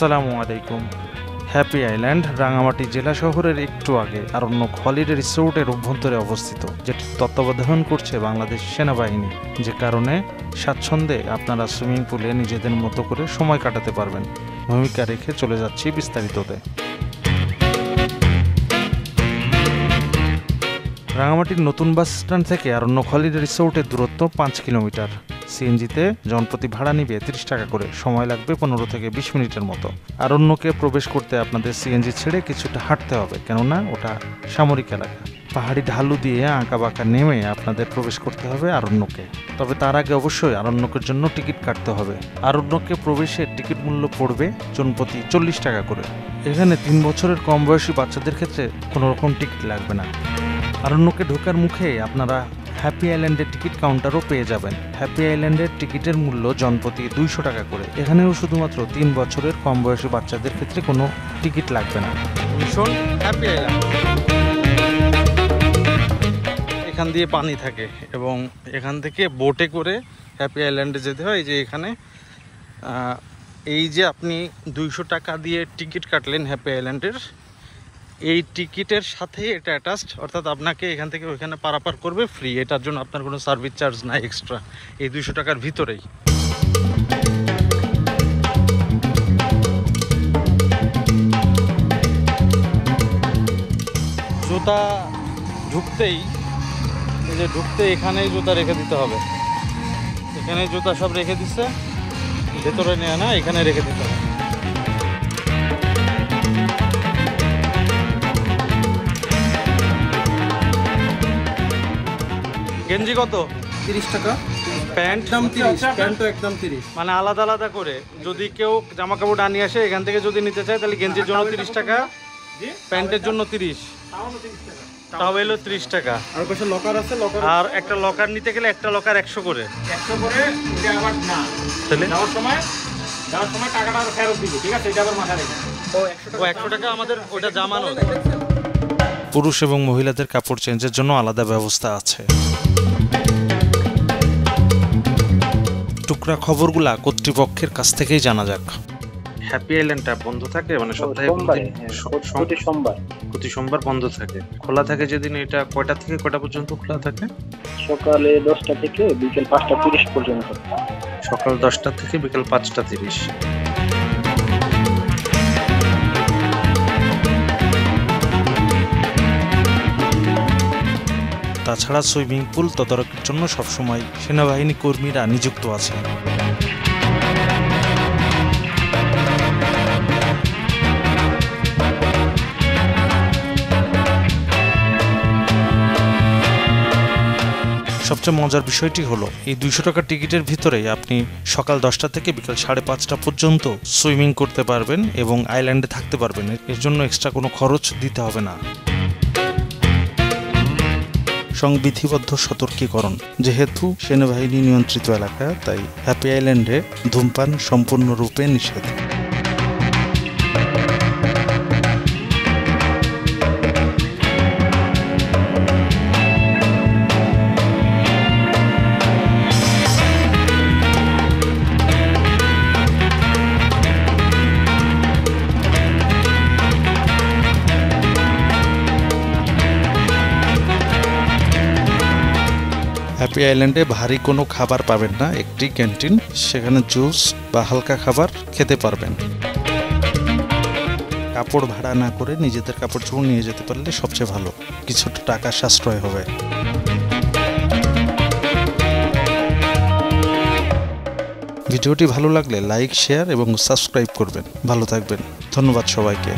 আসসালামু আলাইকুম। Happy island Rangamati জেলা শহরের একটু আগে আরণ্যক হলিডে রিসোর্টের অভ্যন্তরে অবস্থিত, যেটি তত্ত্বাবধান করছে বাংলাদেশ সেনাবাহিনী, যে কারণে স্বাচ্ছন্দ্যে আপনারা সুইমিং পুলে নিজেদের মতো করে সময় কাটাতে পারবেন। ভূমিকা রেখে চলে যাচ্ছি বিস্তারিততে। রাঙামাটির নতুন বাস স্ট্যান্ড থেকে আরণ্যক হলিডে রিসোর্টের দূরত্ব 5 কিলোমিটার। সিএনজিতে জনপ্রতি ভাড়া নিবে 30 টাকা করে, সময় লাগবে 15 থেকে 20 মিনিটের মতো। আরণ্যকে প্রবেশ করতে আপনাদের সিএনজি ছেড়ে কিছুটা হাঁটতে হবে, কেননা ওটা সামরিক এলাকা। পাহাড়ি ঢালু দিয়ে আঁকা বাঁকা নেমে আপনাদের প্রবেশ করতে হবে আরণ্যকে। তবে তার আগে অবশ্যই আরণ্যকের জন্য টিকিট কাটতে হবে। আরণ্যকে প্রবেশের টিকিট মূল্য পড়বে জনপ্রতি 40 টাকা করে। এখানে 3 বছরের কম বয়সী বাচ্চাদের ক্ষেত্রে কোনো রকম টিকিট লাগবে না। আরণ্যকে ঢোকার মুখে আপনারা হ্যাপি আইল্যান্ডের টিকিট কাউন্টারও পেয়ে যাবেন। হ্যাপি আইল্যান্ডের টিকিটের মূল্য জনপ্রতি 200 টাকা করে। এখানেও শুধুমাত্র 3 বছরের কম বয়সী বাচ্চাদের ক্ষেত্রে কোনো টিকিট লাগবে না। ভীষণ হ্যাপি আইল্যান্ড। এখান দিয়ে পানি থাকে এবং এখান থেকে বোটে করে হ্যাপি আইল্যান্ডে যেতে হয়। যে এখানে এই যে আপনি 200 টাকা দিয়ে টিকিট কাটলেন হ্যাপি আইল্যান্ডের, এই টিকিটের সাথে এটা অ্যাটাচড, অর্থাৎ আপনাকে এখান থেকে ওইখানে পারাপার করবে ফ্রি। এটার জন্য আপনার কোনো সার্ভিস চার্জ নাই এক্সট্রা, এই 200 টাকার ভিতরেই। জুতা ঢুকতেই এখানেই জুতা রেখে দিতে হবে। এখানে জুতা সব রেখে দিচ্ছে, ভেতরে নেয় না, এখানে রেখে দিতে হবে। গেঞ্জি কত? 30 টাকা। প্যান্ট একদম 30, প্যান্টও একদম 30। মানে আলাদা আলাদা করে। যদি কেউ জামা কাপড় আনিয়ে আসে এখান থেকে যদি নিতে চায়, তাহলে গেঞ্জির জন্য 30 টাকা, প্যান্টের জন্য 30, তাও এলো 30 টাকা। আর পাশে লকার আছে, লকার আর একটা লকার নিতে গেলে একটা লকার 100 করে। 100 করে। এটা আবার না, তাহলে যাওয়ার সময় টাকাটা আর ফেরত দিবে, ঠিক আছে? এটা আবার মাথায় রেখে। ও 100 টাকা আমাদের ওটা জামানো। পুরুষ এবং মহিলাদের কাপড় চেঞ্জের জন্য আলাদা ব্যবস্থা আছে। টুকরা খবরগুলা কর্তৃপক্ষের কাছ থেকেই জানা যাক। হ্যাপি আইল্যান্ডটা বন্ধ থাকে, মানে সপ্তাহে প্রতি সোমবার বন্ধ থাকে। খোলা থাকে যেদিন, এটা কয়টা থেকে কয়টা পর্যন্ত খোলা থাকে? সকালে 10টা থেকে বিকেল 5টা 30 পর্যন্ত। সকাল 10টা থেকে বিকেল 5টা 30। তাছাড়া সুইমিং পুল তদারকির জন্য সবসময় সেনাবাহিনী কর্মীরা নিযুক্ত আছে। সবচেয়ে মজার বিষয়টি হলো, এই 200 টাকার টিকিটের ভিতরেই আপনি সকাল 10টা থেকে বিকাল 5:30 পর্যন্ত সুইমিং করতে পারবেন এবং আইল্যান্ডে থাকতে পারবেন। এর জন্য এক্সট্রা কোনো খরচ দিতে হবে না। সংবিধিবদ্ধ সতর্কীকরণ, যেহেতু সেনাবাহিনী নিয়ন্ত্রিত এলাকা, তাই হ্যাপি আইল্যান্ডে ধূমপান সম্পূর্ণরূপে নিষেধ। হ্যাপি আইল্যান্ডে ভারী কোনো খাবার পাবেন না, একটি ক্যান্টিন, সেখানে জুস বা হালকা খাবার খেতে পারবেন। কাপড় ভাড়া না করে নিজেদের কাপড় চোপড় নিয়ে যেতে পারলে সবচেয়ে ভালো, কিছুটা টাকা সাশ্রয় হবে। ভিডিওটি ভালো লাগলে লাইক, শেয়ার এবং সাবস্ক্রাইব করবেন। ভালো থাকবেন। ধন্যবাদ সবাইকে।